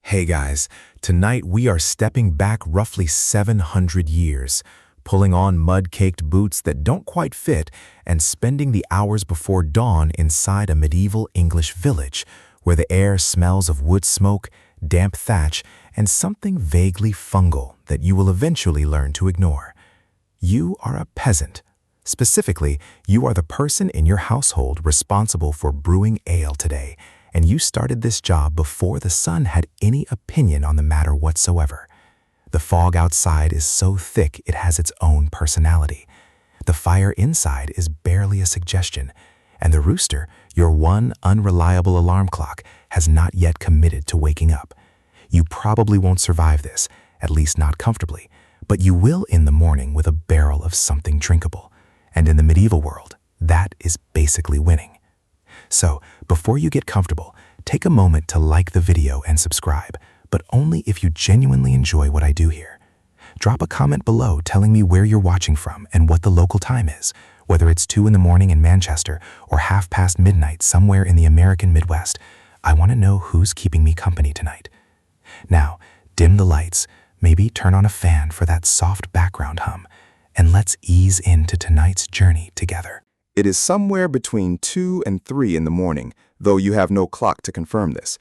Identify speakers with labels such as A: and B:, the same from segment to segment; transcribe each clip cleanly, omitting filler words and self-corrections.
A: Hey guys, tonight we are stepping back roughly 700 years, pulling on mud-caked boots that don't quite fit and spending the hours before dawn inside a medieval English village where the air smells of wood smoke, damp thatch, and something vaguely fungal that you will eventually learn to ignore. You are a peasant. Specifically, you are the person in your household responsible for brewing ale today, and you started this job before the sun had any opinion on the matter whatsoever. The fog outside is so thick it has its own personality. The fire inside is barely a suggestion, and the rooster, your one unreliable alarm clock, has not yet committed to waking up. You probably won't survive this, at least not comfortably, but you will in the morning with a barrel of something drinkable. And in the medieval world, that is basically winning. So, before you get comfortable, take a moment to like the video and subscribe, but only if you genuinely enjoy what I do here. Drop a comment below telling me where you're watching from and what the local time is, whether it's 2 in the morning in Manchester or midnight somewhere in the American Midwest. I want to know who's keeping me company tonight. Now, dim the lights, maybe turn on a fan for that soft background hum, and let's ease into tonight's journey together.
B: It is somewhere between 2 and 3 in the morning, though you have no clock to confirm this.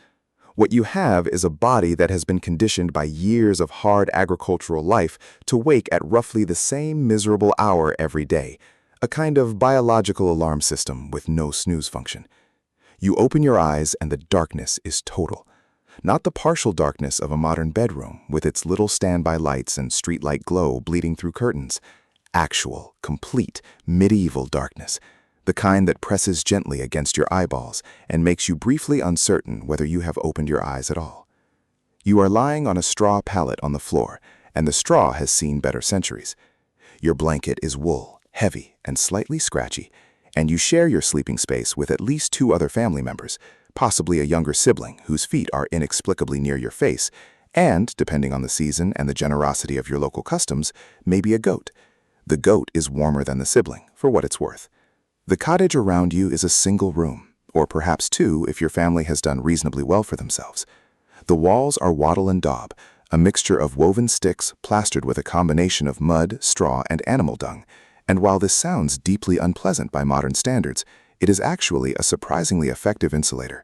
B: What you have is a body that has been conditioned by years of hard agricultural life to wake at roughly the same miserable hour every day, a kind of biological alarm system with no snooze function. You open your eyes and the darkness is total. Not the partial darkness of a modern bedroom with its little standby lights and streetlight glow bleeding through curtains. Actual, complete, medieval darkness, the kind that presses gently against your eyeballs and makes you briefly uncertain whether you have opened your eyes at all. You are lying on a straw pallet on the floor, and the straw has seen better centuries. Your blanket is wool, heavy and slightly scratchy, and you share your sleeping space with at least 2 other family members, possibly a younger sibling whose feet are inexplicably near your face, and, depending on the season and the generosity of your local customs, maybe a goat. The goat is warmer than the sibling, for what it's worth. The cottage around you is a single room, or perhaps 2 if your family has done reasonably well for themselves. The walls are wattle and daub, a mixture of woven sticks plastered with a combination of mud, straw, and animal dung, and while this sounds deeply unpleasant by modern standards, it is actually a surprisingly effective insulator.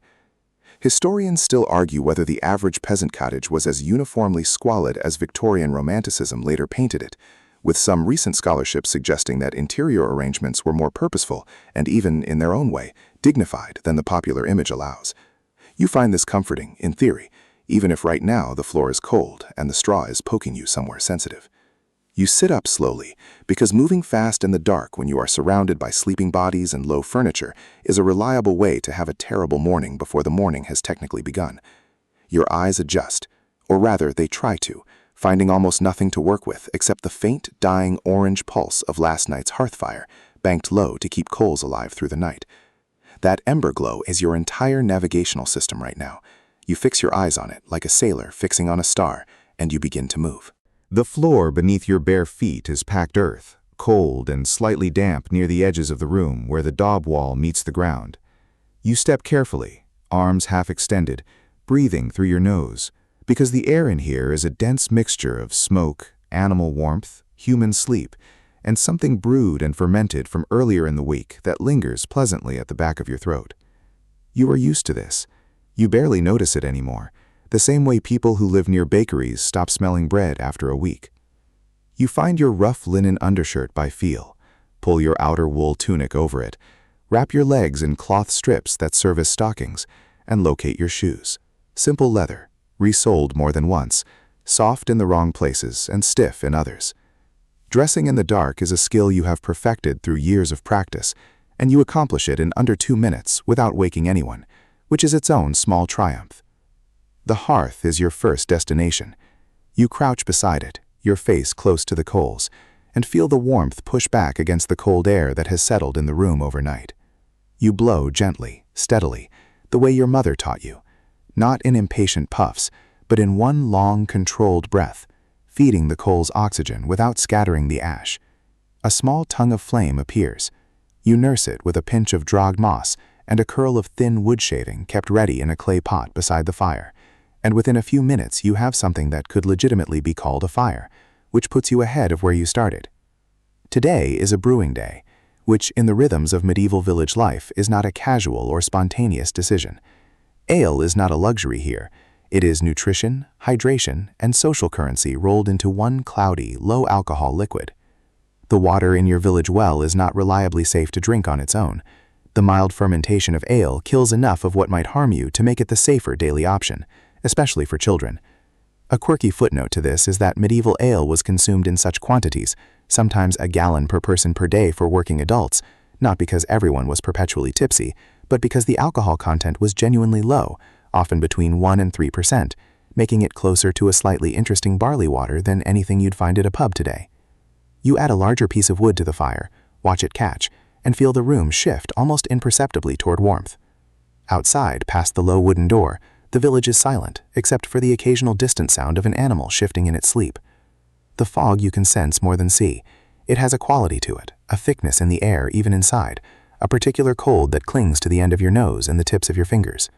B: Historians still argue whether the average peasant cottage was as uniformly squalid as Victorian Romanticism later painted it, with some recent scholarship suggesting that interior arrangements were more purposeful and even, in their own way, dignified than the popular image allows. You find this comforting, in theory, even if right now the floor is cold and the straw is poking you somewhere sensitive. You sit up slowly, because moving fast in the dark when you are surrounded by sleeping bodies and low furniture is a reliable way to have a terrible morning before the morning has technically begun. Your eyes adjust, or rather they try to, finding almost nothing to work with except the faint, dying orange pulse of last night's hearth fire, banked low to keep coals alive through the night. That ember glow is your entire navigational system right now. You fix your eyes on it like a sailor fixing on a star, and you begin to move. The floor beneath your bare feet is packed earth, cold and slightly damp near the edges of the room where the daub wall meets the ground. You step carefully, arms half extended, breathing through your nose, because the air in here is a dense mixture of smoke, animal warmth, human sleep, and something brewed and fermented from earlier in the week that lingers pleasantly at the back of your throat. You are used to this. You barely notice it anymore, the same way people who live near bakeries stop smelling bread after a week. You find your rough linen undershirt by feel, pull your outer wool tunic over it, wrap your legs in cloth strips that serve as stockings, and locate your shoes. Simple leather, resoled more than once, soft in the wrong places and stiff in others. Dressing in the dark is a skill you have perfected through years of practice, and you accomplish it in under 2 minutes without waking anyone, which is its own small triumph. The hearth is your first destination. You crouch beside it, your face close to the coals, and feel the warmth push back against the cold air that has settled in the room overnight. You blow gently, steadily, the way your mother taught you, not in impatient puffs, but in one long, controlled breath, feeding the coals oxygen without scattering the ash. A small tongue of flame appears. You nurse it with a pinch of dragged moss and a curl of thin wood shaving kept ready in a clay pot beside the fire, and within a few minutes you have something that could legitimately be called a fire, which puts you ahead of where you started. Today is a brewing day, which in the rhythms of medieval village life is not a casual or spontaneous decision. Ale is not a luxury here. It is nutrition, hydration, and social currency rolled into one cloudy, low-alcohol liquid. The water in your village well is not reliably safe to drink on its own. The mild fermentation of ale kills enough of what might harm you to make it the safer daily option, especially for children. A quirky footnote to this is that medieval ale was consumed in such quantities, sometimes a gallon per person per day for working adults, not because everyone was perpetually tipsy, but because the alcohol content was genuinely low, often between 1 and 3%, making it closer to a slightly interesting barley water than anything you'd find at a pub today. You add a larger piece of wood to the fire, watch it catch, and feel the room shift almost imperceptibly toward warmth. Outside, past the low wooden door, the village is silent, except for the occasional distant sound of an animal shifting in its sleep. The fog you can sense more than see. It has a quality to it, a thickness in the air even inside, a particular cold that clings to the end of your nose and the tips of your fingers.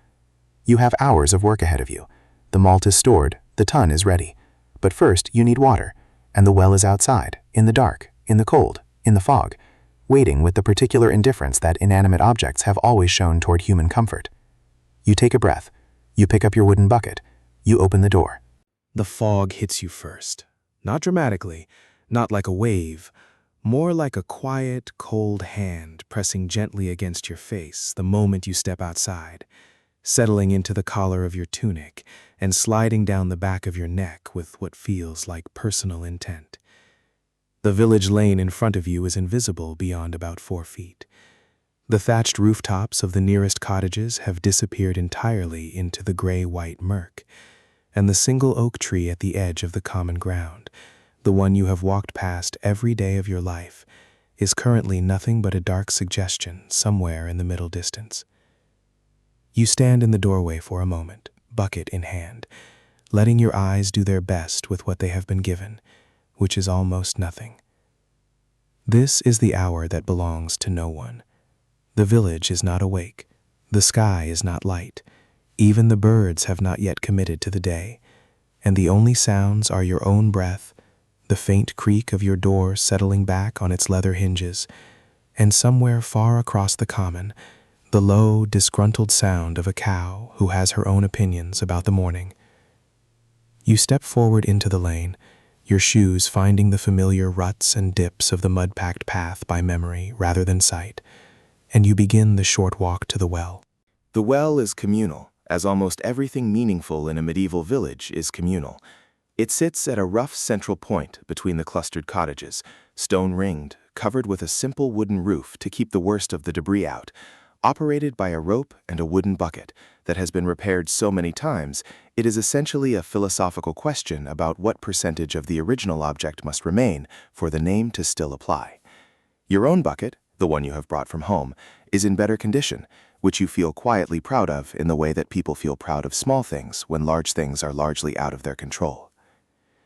B: You have hours of work ahead of you. The malt is stored, the tun is ready. But first you need water, and the well is outside, in the dark, in the cold, in the fog, waiting with the particular indifference that inanimate objects have always shown toward human comfort. You take a breath. You pick up your wooden bucket. You open the door.
C: The fog hits you first. Not dramatically, not like a wave, more like a quiet, cold hand pressing gently against your face the moment you step outside, settling into the collar of your tunic and sliding down the back of your neck with what feels like personal intent. The village lane in front of you is invisible beyond about 4 feet. The thatched rooftops of the nearest cottages have disappeared entirely into the gray-white murk, and the single oak tree at the edge of the common ground, the one you have walked past every day of your life, is currently nothing but a dark suggestion somewhere in the middle distance. You stand in the doorway for a moment, bucket in hand, letting your eyes do their best with what they have been given, which is almost nothing. This is the hour that belongs to no one. The village is not awake. The sky is not light. Even the birds have not yet committed to the day, and the only sounds are your own breath, the faint creak of your door settling back on its leather hinges, and somewhere far across the common, the low, disgruntled sound of a cow who has her own opinions about the morning. You step forward into the lane, your shoes finding the familiar ruts and dips of the mud-packed path by memory rather than sight, and you begin the short walk to the well.
B: The well is communal, as almost everything meaningful in a medieval village is communal. It sits at a rough central point between the clustered cottages, stone-ringed, covered with a simple wooden roof to keep the worst of the debris out, operated by a rope and a wooden bucket that has been repaired so many times, it is essentially a philosophical question about what percentage of the original object must remain for the name to still apply. Your own bucket, the one you have brought from home, is in better condition, which you feel quietly proud of in the way that people feel proud of small things when large things are largely out of their control.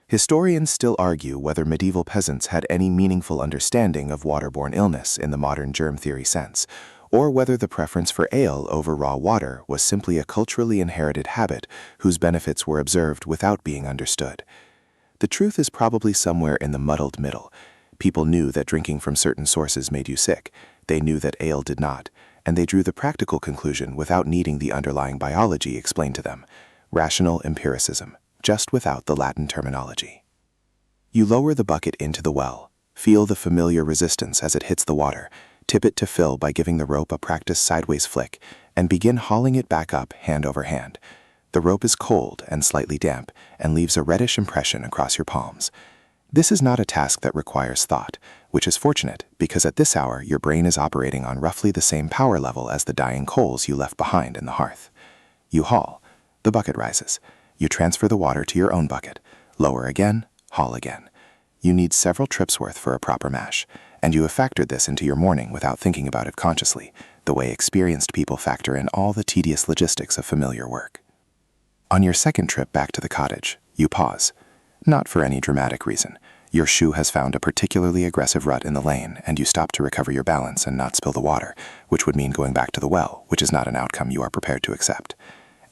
B: Historians still argue whether medieval peasants had any meaningful understanding of waterborne illness in the modern germ theory sense, or whether the preference for ale over raw water was simply a culturally inherited habit whose benefits were observed without being understood. The truth is probably somewhere in the muddled middle. People knew that drinking from certain sources made you sick. They knew that ale did not, and they drew the practical conclusion without needing the underlying biology explained to them. Rational empiricism, just without the Latin terminology. You lower the bucket into the well, feel the familiar resistance as it hits the water, tip it to fill by giving the rope a practiced sideways flick, and begin hauling it back up hand over hand. The rope is cold and slightly damp and leaves a reddish impression across your palms. This is not a task that requires thought, which is fortunate because at this hour your brain is operating on roughly the same power level as the dying coals you left behind in the hearth. You haul. The bucket rises. You transfer the water to your own bucket. Lower again, haul again. You need several trips worth for a proper mash, and you have factored this into your morning without thinking about it consciously, the way experienced people factor in all the tedious logistics of familiar work. On your second trip back to the cottage, you pause. Not for any dramatic reason. Your shoe has found a particularly aggressive rut in the lane, and you stop to recover your balance and not spill the water, which would mean going back to the well, which is not an outcome you are prepared to accept.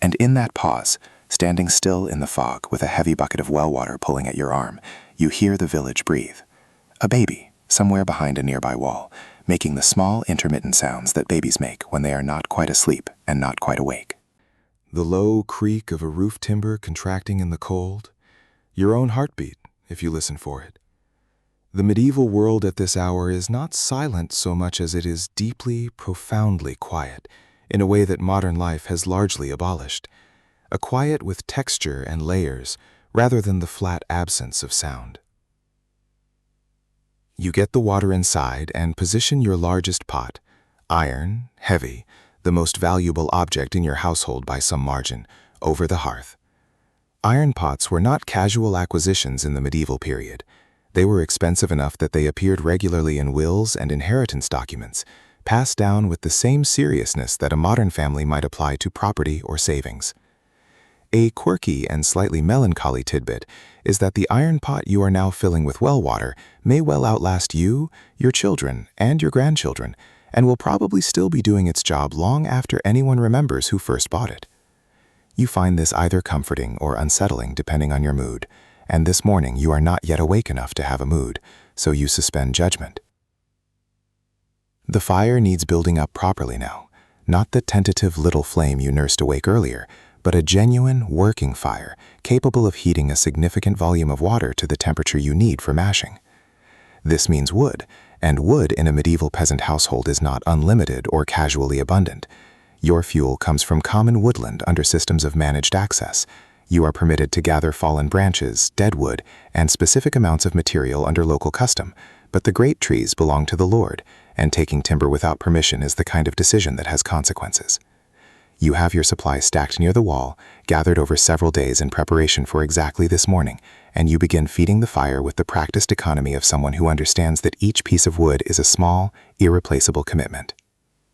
B: And in that pause,
D: Standing still in the fog with a heavy bucket of well water pulling at your arm, you hear the village breathe. A baby, somewhere behind a nearby wall, making the small intermittent sounds that babies make when they are not quite asleep and not quite awake.
B: The low creak of a roof timber contracting in the cold. Your own heartbeat, if you listen for it. The medieval world at this hour is not silent so much as it is deeply, profoundly quiet, in a way that modern life has largely abolished. A quiet with texture and layers, rather than the flat absence of sound. You get the water inside and position your largest pot, iron, heavy, the most valuable object in your household by some margin, over the hearth. Iron pots were not casual acquisitions in the medieval period. They were expensive enough that they appeared regularly in wills and inheritance documents, passed down with the same seriousness that a modern family might apply to property or savings. A quirky and slightly melancholy tidbit is that the iron pot you are now filling with well water may well outlast you, your children, and your grandchildren, and will probably still be doing its job long after anyone remembers who first bought it. You find this either comforting or unsettling depending on your mood, and this morning you are not yet awake enough to have a mood, so you suspend judgment. The fire needs building up properly now, not the tentative little flame you nursed awake earlier, but a genuine, working fire capable of heating a significant volume of water to the temperature you need for mashing. This means wood, and wood in a medieval peasant household is not unlimited or casually abundant. Your fuel comes from common woodland under systems of managed access. You are permitted to gather fallen branches, dead wood, and specific amounts of material under local custom, but the great trees belong to the Lord, and taking timber without permission is the kind of decision that has consequences. You have your supplies stacked near the wall, gathered over several days in preparation for exactly this morning, and you begin feeding the fire with the practiced economy of someone who understands that each piece of wood is a small, irreplaceable commitment.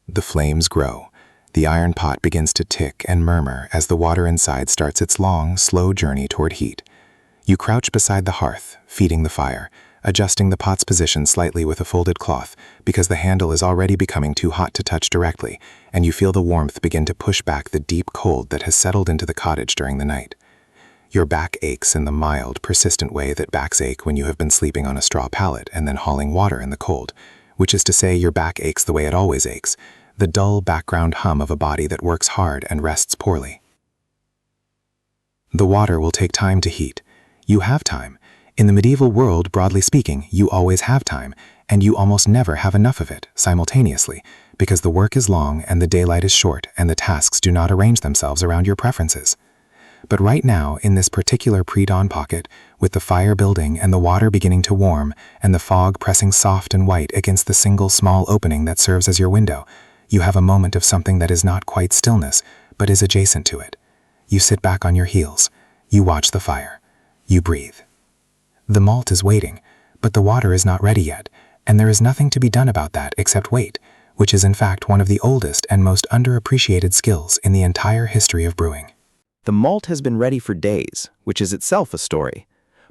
B: The flames grow. The iron pot begins to tick and murmur as the water inside starts its long, slow journey toward heat. You crouch beside the hearth, feeding the fire, adjusting the pot's position slightly with a folded cloth because the handle is already becoming too hot to touch directly, and you feel the warmth begin to push back the deep cold that has settled into the cottage during the night. Your back aches in the mild, persistent way that backs ache when you have been sleeping on a straw pallet and then hauling water in the cold, which is to say your back aches the way it always aches, the dull background hum of a body that works hard and rests poorly. The water will take time to heat. You have time. In the medieval world, broadly speaking, you always have time, and you almost never have enough of it, simultaneously, because the work is long and the daylight is short and the tasks do not arrange themselves around your preferences. But right now, in this particular pre-dawn pocket, with the fire building and the water beginning to warm and the fog pressing soft and white against the single small opening that serves as your window, you have a moment of something that is not quite stillness, but is adjacent to it. You sit back on your heels. You watch the fire. You breathe. The malt is waiting, but the water is not ready yet, and there is nothing to be done about that except wait, which is in fact one of the oldest and most underappreciated skills in the entire history of brewing.
E: The malt has been ready for days, which is itself a story.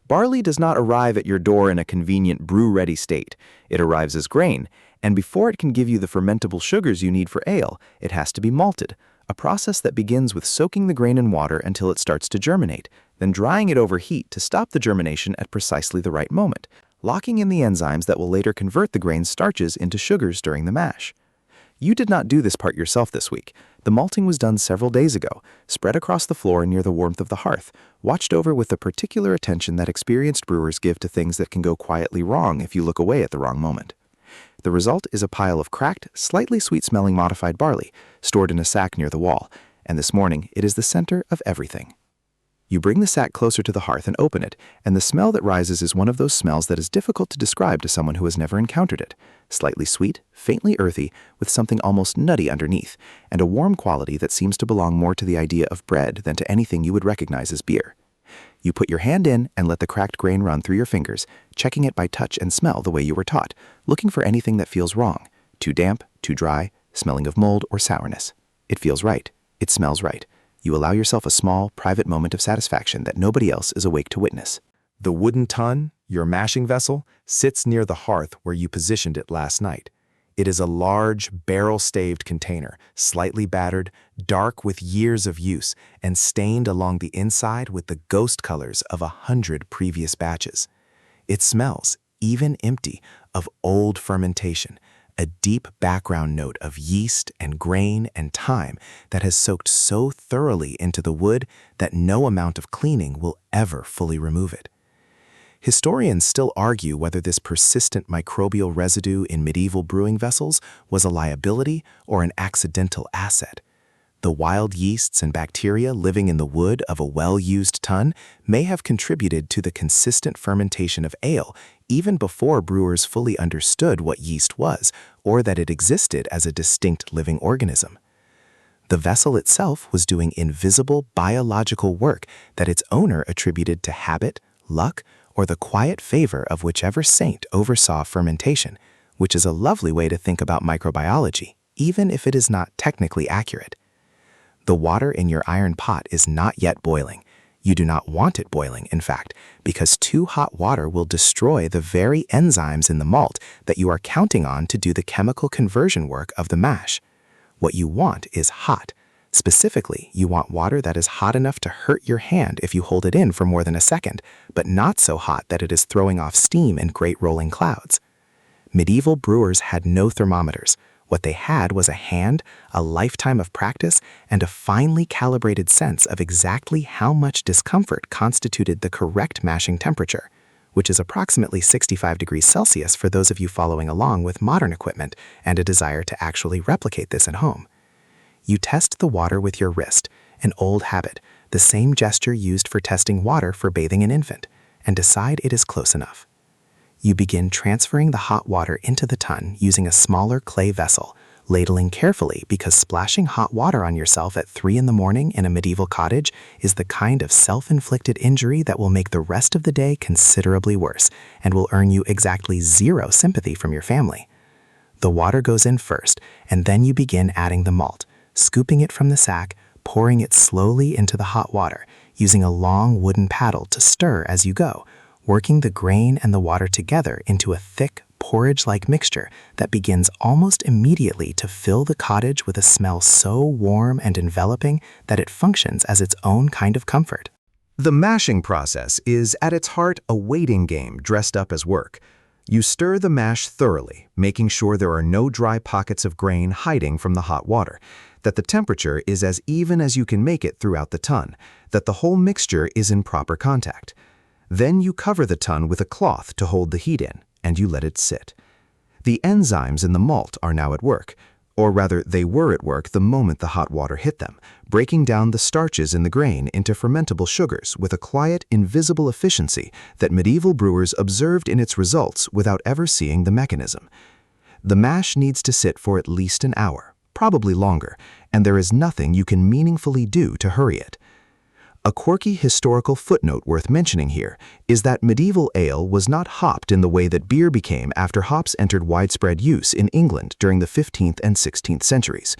E: Barley does not arrive at your door in a convenient brew-ready state. It arrives as grain, and before it can give you the fermentable sugars you need for ale, it has to be malted, a process that begins with soaking the grain in water until it starts to germinate, then drying it over heat to stop the germination at precisely the right moment, locking in the enzymes that will later convert the grain's starches into sugars during the mash. You did not do this part yourself this week. The malting was done several days ago, spread across the floor near the warmth of the hearth, watched over with the particular attention that experienced brewers give to things that can go quietly wrong if you look away at the wrong moment. The result is a pile of cracked, slightly sweet-smelling modified barley, stored in a sack near the wall, and this morning it is the center of everything. You bring the sack closer to the hearth and open it, and the smell that rises is one of those smells that is difficult to describe to someone who has never encountered it. Slightly sweet, faintly earthy, with something almost nutty underneath, and a warm quality that seems to belong more to the idea of bread than to anything you would recognize as beer. You put your hand in and let the cracked grain run through your fingers, checking it by touch and smell the way you were taught, looking for anything that feels wrong. Too damp, too dry, smelling of mold or sourness. It feels right. It smells right. You allow yourself a small, private moment of satisfaction that nobody else is awake to witness.
B: The wooden tun, your mashing vessel, sits near the hearth where you positioned it last night.
A: It is a large, barrel-staved container, slightly battered, dark with years of use, and stained along the inside with the ghost colors of 100 previous batches. It smells, even empty, of old fermentation, a deep background note of yeast and grain and thyme that has soaked so thoroughly into the wood that no amount of cleaning will ever fully remove it. Historians still argue whether this persistent microbial residue in medieval brewing vessels was a liability or an accidental asset. The wild yeasts and bacteria living in the wood of a well-used tun may have contributed to the consistent fermentation of ale even before brewers fully understood what yeast was or that it existed as a distinct living organism. The vessel itself was doing invisible biological work that its owner attributed to habit, luck, or the quiet favor of whichever saint oversaw fermentation, which is a lovely way to think about microbiology, even if it is not technically accurate. The water in your iron pot is not yet boiling. You do not want it boiling, in fact, because too hot water will destroy the very enzymes in the malt that you are counting on to do the chemical conversion work of the mash. What you want is hot. Specifically, you want water that is hot enough to hurt your hand if you hold it in for more than a second, but not so hot that it is throwing off steam in great rolling clouds. Medieval brewers had no thermometers. What they had was a hand, a lifetime of practice, and a finely calibrated sense of exactly how much discomfort constituted the correct mashing temperature, which is approximately 65 degrees Celsius for those of you following along with modern equipment and a desire to actually replicate this at home. You test the water with your wrist, an old habit, the same gesture used for testing water for bathing an infant, and decide it is close enough. You begin transferring the hot water into the tun using a smaller clay vessel, ladling carefully because splashing hot water on yourself at 3 in the morning in a medieval cottage is the kind of self-inflicted injury that will make the rest of the day considerably worse and will earn you exactly 0 sympathy from your family. The water goes in first, and then you begin adding the malt, scooping it from the sack, pouring it slowly into the hot water, using a long wooden paddle to stir as you go, working the grain and the water together into a thick, porridge-like mixture that begins almost immediately to fill the cottage with a smell so warm and enveloping that it functions as its own kind of comfort.
B: The mashing process is, at its heart, a waiting game dressed up as work. You stir the mash thoroughly, making sure there are no dry pockets of grain hiding from the hot water, that the temperature is as even as you can make it throughout the tun, that the whole mixture is in proper contact. Then you cover the tun with a cloth to hold the heat in, and you let it sit. The enzymes in the malt are now at work, or rather they were at work the moment the hot water hit them, breaking down the starches in the grain into fermentable sugars with a quiet, invisible efficiency that medieval brewers observed in its results without ever seeing the mechanism. The mash needs to sit for at least an hour, probably longer, and there is nothing you can meaningfully do to hurry it. A quirky historical footnote worth mentioning here is that medieval ale was not hopped in the way that beer became after hops entered widespread use in England during the 15th and 16th centuries.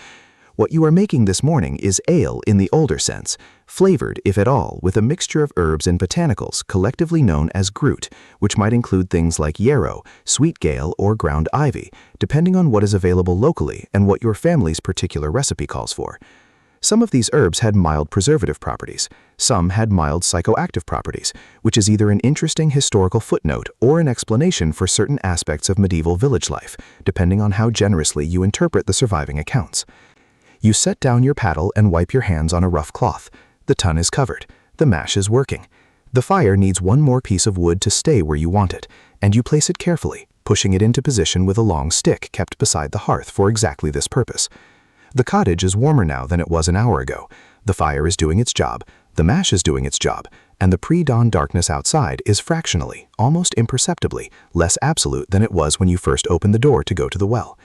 B: What you are making this morning is ale in the older sense, flavored, if at all, with a mixture of herbs and botanicals collectively known as grute, which might include things like yarrow, sweet gale, or ground ivy, depending on what is available locally and what your family's particular recipe calls for. Some of these herbs had mild preservative properties. Some had mild psychoactive properties, which is either an interesting historical footnote or an explanation for certain aspects of medieval village life, depending on how generously you interpret the surviving accounts. You set down your paddle and wipe your hands on a rough cloth. The tun is covered. The mash is working. The fire needs one more piece of wood to stay where you want it, and you place it carefully, pushing it into position with a long stick kept beside the hearth for exactly this purpose. The cottage is warmer now than it was an hour ago. The fire is doing its job, the mash is doing its job, and the pre-dawn darkness outside is fractionally, almost imperceptibly, less absolute than it was when you first opened the door to go to the well.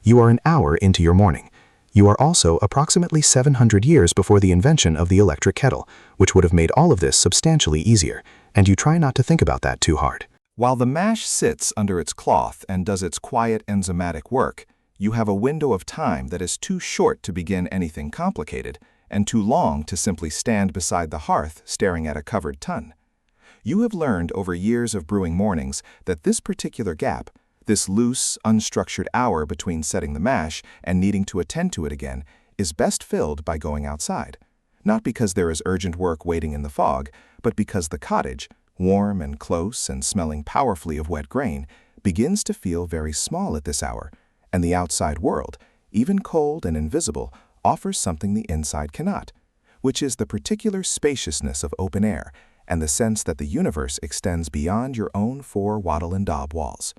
B: You are an hour into your morning. You are also approximately 700 years before the invention of the electric kettle, which would have made all of this substantially easier, and you try not to think about that too hard.
F: While the mash sits under its cloth and does its quiet enzymatic work, you have a window of time that is too short to begin anything complicated, and too long to simply stand beside the hearth staring at a covered tun. You have learned over years of brewing mornings that this particular gap, This loose, unstructured hour between setting the mash and needing to attend to it again is best filled by going outside. Not because there is urgent work waiting in the fog, but because the cottage, warm and close and smelling powerfully of wet grain, begins to feel very small at this hour, and the outside world, even cold and invisible, offers something the inside cannot, which is the particular spaciousness of open air and the sense that the universe extends beyond your own four wattle and daub walls.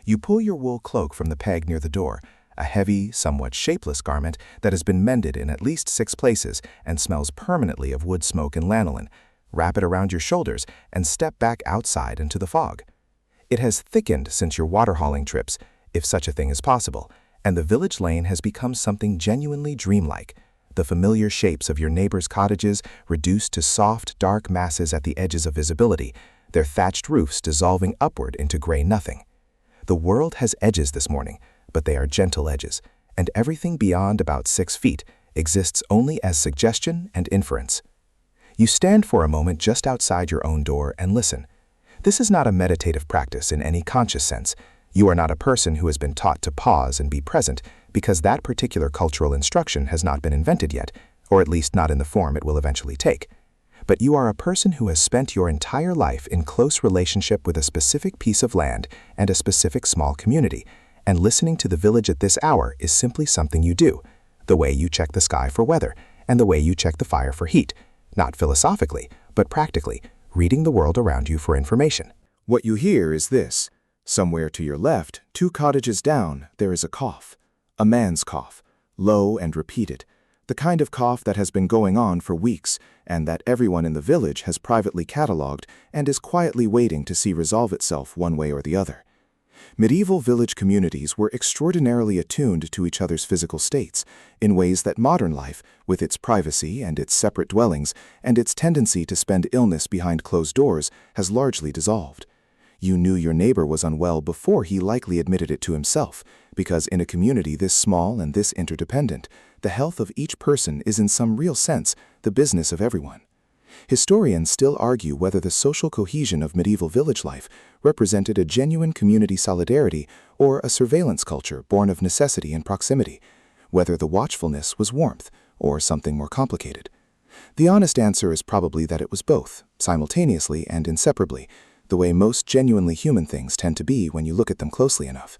F: You pull your wool cloak from the peg near the door, a heavy, somewhat shapeless garment that has been mended in at least 6 places and smells permanently of wood smoke and lanolin, wrap it around your shoulders, and step back outside into the fog. It has thickened since your water hauling trips, if such a thing is possible, and the village lane has become something genuinely dreamlike, the familiar shapes of your neighbors' cottages reduced to soft, dark masses at the edges of visibility, their thatched roofs dissolving upward into gray nothing. The world has edges this morning, but they are gentle edges, and everything beyond about 6 feet exists only as suggestion and inference. You stand for a moment just outside your own door and listen. This is not a meditative practice in any conscious sense. You are not a person who has been taught to pause and be present because that particular cultural instruction has not been invented yet, or at least not in the form it will eventually take. But you are a person who has spent your entire life in close relationship with a specific piece of land and a specific small community, and listening to the village at this hour is simply something you do, the way you check the sky for weather and the way you check the fire for heat, not philosophically, but practically, reading the world around you for information.
B: What you hear is this. Somewhere to your left, 2 cottages down, there is a cough. A man's cough, low and repeated. The kind of cough that has been going on for weeks and that everyone in the village has privately catalogued and is quietly waiting to see resolve itself one way or the other. Medieval village communities were extraordinarily attuned to each other's physical states in ways that modern life, with its privacy and its separate dwellings and its tendency to spend illness behind closed doors, has largely dissolved. You knew your neighbor was unwell before he likely admitted it to himself, because in a community this small and this interdependent, the health of each person is in some real sense the business of everyone. Historians still argue whether the social cohesion of medieval village life represented a genuine community solidarity or a surveillance culture born of necessity and proximity, whether the watchfulness was warmth or something more complicated. The honest answer is probably that it was both, simultaneously and inseparably, the way most genuinely human things tend to be when you look at them closely enough.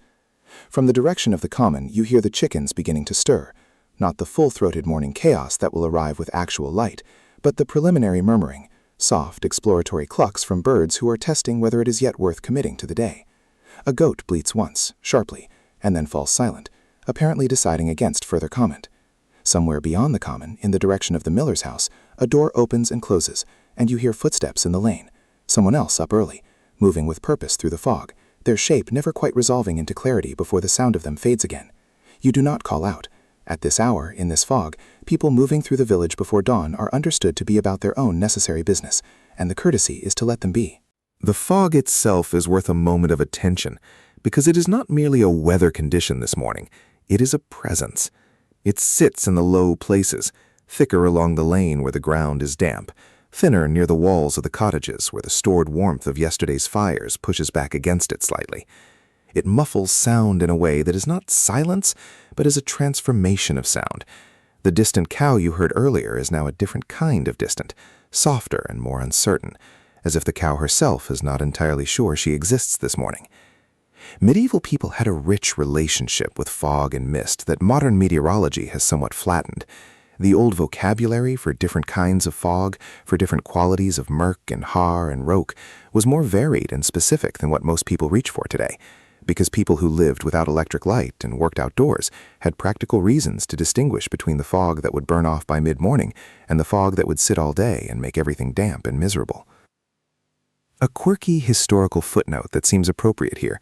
B: From the direction of the common, you hear the chickens beginning to stir, not the full-throated morning chaos that will arrive with actual light, but the preliminary murmuring, soft, exploratory clucks from birds who are testing whether it is yet worth committing to the day. A goat bleats once, sharply, and then falls silent, apparently deciding against further comment. Somewhere beyond the common, in the direction of the miller's house, a door opens and closes, and you hear footsteps in the lane. Someone else up early, moving with purpose through the fog, their shape never quite resolving into clarity before the sound of them fades again. You do not call out. At this hour, in this fog, people moving through the village before dawn are understood to be about their own necessary business, and the courtesy is to let them be.
A: The fog itself is worth a moment of attention, because it is not merely a weather condition this morning, it is a presence. It sits in the low places, thicker along the lane where the ground is damp, thinner near the walls of the cottages where the stored warmth of yesterday's fires pushes back against it slightly. It muffles sound in a way that is not silence, but is a transformation of sound. The distant cow you heard earlier is now a different kind of distant, softer and more uncertain, as if the cow herself is not entirely sure she exists this morning. Medieval people had a rich relationship with fog and mist that modern meteorology has somewhat flattened. The old vocabulary for different kinds of fog, for different qualities of murk and har and roke, was more varied and specific than what most people reach for today, because people who lived without electric light and worked outdoors had practical reasons to distinguish between the fog that would burn off by mid-morning and the fog that would sit all day and make everything damp and miserable. A quirky historical footnote that seems appropriate here.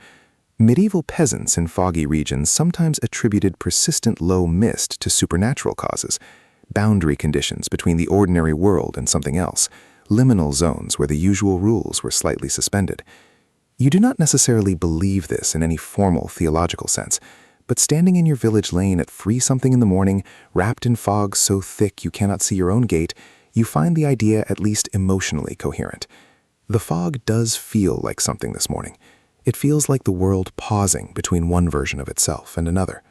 A: Medieval peasants in foggy regions sometimes attributed persistent low mist to supernatural causes, boundary conditions between the ordinary world and something else, liminal zones where the usual rules were slightly suspended. You do not necessarily believe this in any formal theological sense, but standing in your village lane at 3-something in the morning, wrapped in fog so thick you cannot see your own gate, you find the idea at least emotionally coherent. The fog does feel like something this morning.
D: It feels like the world pausing between one version of itself and another.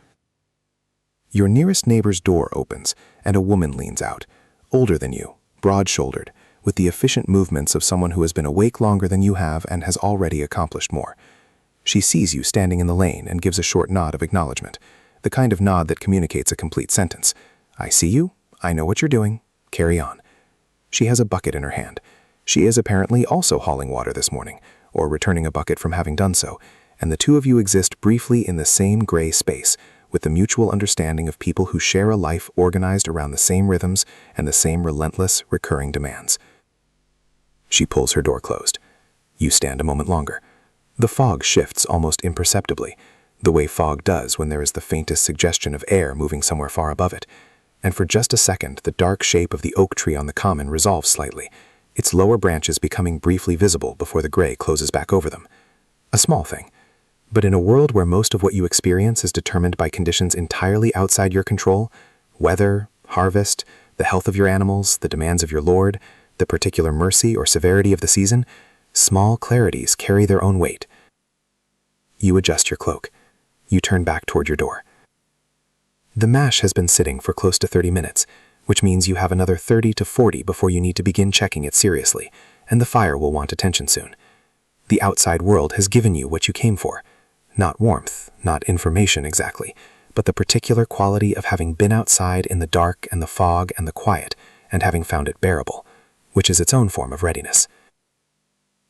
D: Your nearest neighbor's door opens, and a woman leans out, older than you, broad-shouldered, with the efficient movements of someone who has been awake longer than you have and has already accomplished more. She sees you standing in the lane and gives a short nod of acknowledgement, the kind of nod that communicates a complete sentence. I see you, I know what you're doing, carry on. She has a bucket in her hand. She is apparently also hauling water this morning, or returning a bucket from having done so, and the two of you exist briefly in the same gray space, with the mutual understanding of people who share a life organized around the same rhythms and the same relentless, recurring demands. She pulls her door closed. You stand a moment longer. The fog shifts almost imperceptibly, the way fog does when there is the faintest suggestion of air moving somewhere far above it. And for just a second, the dark shape of the oak tree on the common resolves slightly, its lower branches becoming briefly visible before the gray closes back over them. A small thing. But in a world where most of what you experience is determined by conditions entirely outside your control, weather, harvest, the health of your animals, the demands of your lord, the particular mercy or severity of the season, small clarities carry their own weight. You adjust your cloak. You turn back toward your door. The mash has been sitting for close to 30 minutes, which means you have another 30 to 40 before you need to begin checking it seriously, and the fire will want attention soon. The outside world has given you what you came for. Not warmth, not information exactly, but the particular quality of having been outside in the dark and the fog and the quiet, and having found it bearable, which is its own form of readiness.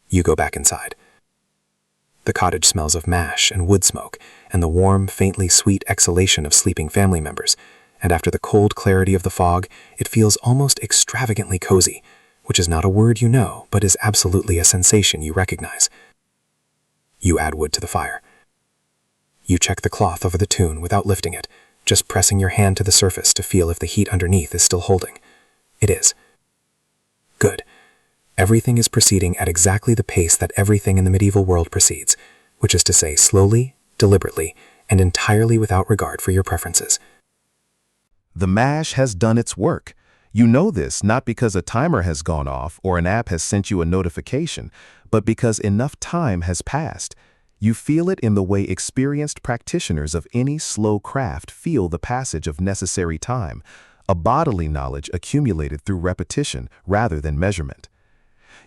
D: You go back inside. The cottage smells of mash and wood smoke, and the warm, faintly sweet exhalation of sleeping family members, and after the cold clarity of the fog, it feels almost extravagantly cozy, which is not a word you know, but is absolutely a sensation you recognize. You add wood to the fire. You check the cloth over the tune without lifting it, just pressing your hand to the surface to feel if the heat underneath is still holding. It is. Good. Everything is proceeding at exactly the pace that everything in the medieval world proceeds, which is to say slowly, deliberately, and entirely without regard for your preferences.
F: The mash has done its work. You know this not because a timer has gone off or an app has sent you a notification, but because enough time has passed. You feel it in the way experienced practitioners of any slow craft feel the passage of necessary time, a bodily knowledge accumulated through repetition rather than measurement.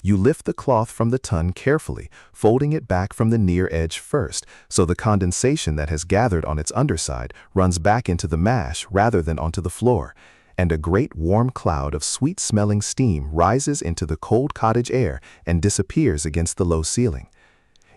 F: You lift the cloth from the tun carefully, folding it back from the near edge first, so the condensation that has gathered on its underside runs back into the mash rather than onto the floor, and a great warm cloud of sweet-smelling steam rises into the cold cottage air and disappears against the low ceiling.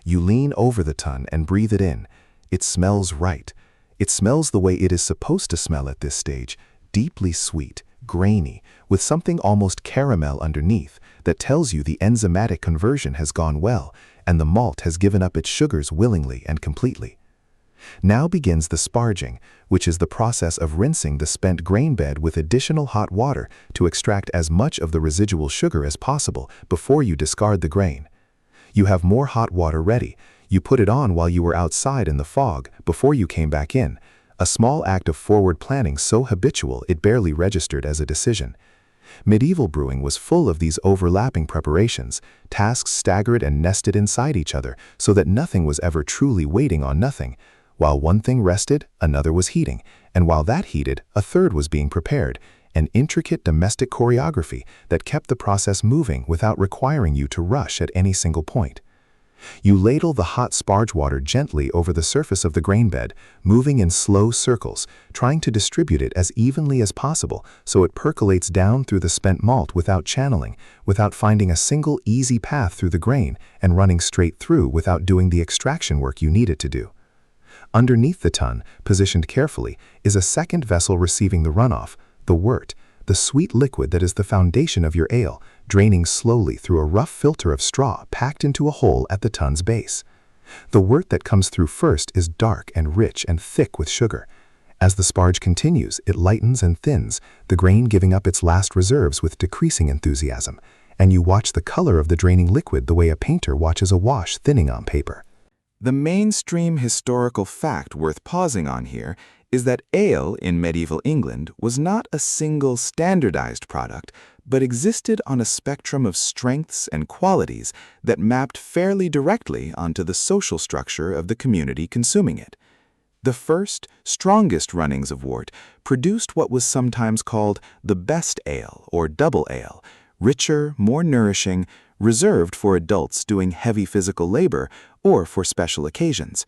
F: You lean over the tun and breathe it in. It smells right. It smells the way it is supposed to smell at this stage, deeply sweet, grainy, with something almost caramel underneath that tells you the enzymatic conversion has gone well and the malt has given up its sugars willingly and completely. Now begins the sparging, which is the process of rinsing the spent grain bed with additional hot water to extract as much of the residual sugar as possible before you discard the grain. You have more hot water ready. You put it on while you were outside in the fog before you came back in, a small act of forward planning so habitual it barely registered as a decision. Medieval brewing was full of these overlapping preparations, tasks staggered and nested inside each other so that nothing was ever truly waiting on nothing. While one thing rested, another was heating, and while that heated, a third was being prepared, an intricate domestic choreography that kept the process moving without requiring you to rush at any single point. You ladle the hot sparge water gently over the surface of the grain bed, moving in slow circles, trying to distribute it as evenly as possible so it percolates down through the spent malt without channeling, without finding a single easy path through the grain, and running straight through without doing the extraction work you need it to do. Underneath the tun, positioned carefully, is a second vessel receiving the runoff, the wort, the sweet liquid that is the foundation of your ale, draining slowly through a rough filter of straw packed into a hole at the tun's base. The wort that comes through first is dark and rich and thick with sugar. As the sparge continues, it lightens and thins, the grain giving up its last reserves with decreasing enthusiasm, and you watch the color of the draining liquid the way a painter watches a wash thinning on paper.
B: The mainstream historical fact worth pausing on here is that ale in medieval England was not a single standardized product, but existed on a spectrum of strengths and qualities that mapped fairly directly onto the social structure of the community consuming it. The first, strongest runnings of wort produced what was sometimes called the best ale or double ale, richer, more nourishing, reserved for adults doing heavy physical labor or for special occasions.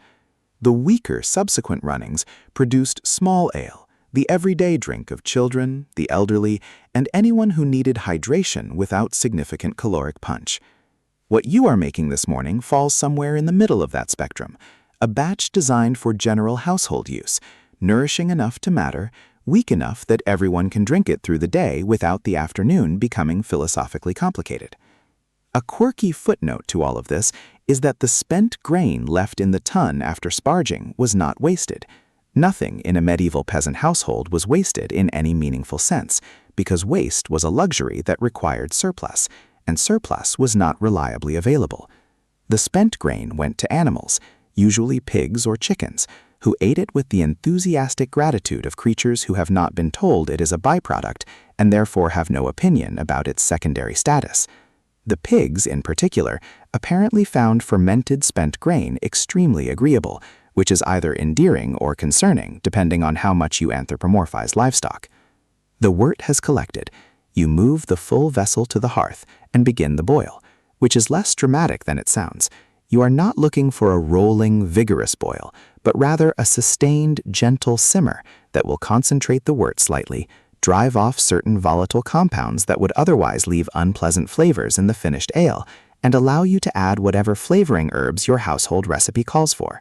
B: The weaker subsequent runnings produced small ale, the everyday drink of children, the elderly, and anyone who needed hydration without significant caloric punch. What you are making this morning falls somewhere in the middle of that spectrum, a batch designed for general household use, nourishing enough to matter, weak enough that everyone can drink it through the day without the afternoon becoming philosophically complicated. A quirky footnote to all of this is that the spent grain left in the tun after sparging was not wasted. Nothing in a medieval peasant household was wasted in any meaningful sense, because waste was a luxury that required surplus, and surplus was not reliably available. The spent grain went to animals, usually pigs or chickens, who ate it with the enthusiastic gratitude of creatures who have not been told it is a byproduct and therefore have no opinion about its secondary status. The pigs, in particular, apparently found fermented spent grain extremely agreeable, which is either endearing or concerning, depending on how much you anthropomorphize livestock. The wort has collected. You move the full vessel to the hearth and begin the boil, which is less dramatic than it sounds. You are not looking for a rolling, vigorous boil, but rather a sustained, gentle simmer that will concentrate the wort slightly, drive off certain volatile compounds that would otherwise leave unpleasant flavors in the finished ale, and allow you to add whatever flavoring herbs your household recipe calls for.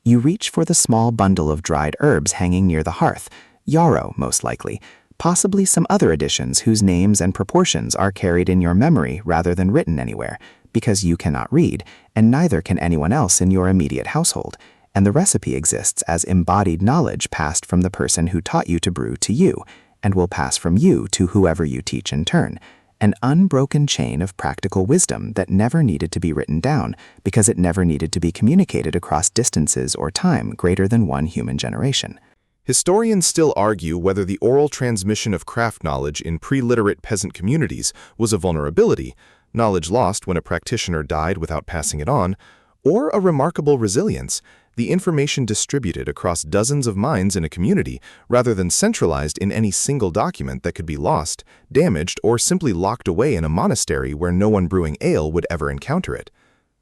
B: You reach for the small bundle of dried herbs hanging near the hearth, yarrow most likely, possibly some other additions whose names and proportions are carried in your memory rather than written anywhere, because you cannot read, and neither can anyone else in your immediate household, and the recipe exists as embodied knowledge passed from the person who taught you to brew to you, and will pass from you to whoever you teach in turn, an unbroken chain of practical wisdom that never needed to be written down because it never needed to be communicated across distances or time greater than one human generation.
A: Historians still argue whether the oral transmission of craft knowledge in pre-literate peasant communities was a vulnerability, knowledge lost when a practitioner died without passing it on, or a remarkable resilience, the information distributed across dozens of minds in a community rather than centralized in any single document that could be lost, damaged, or simply locked away in a monastery where no one brewing ale would ever encounter it.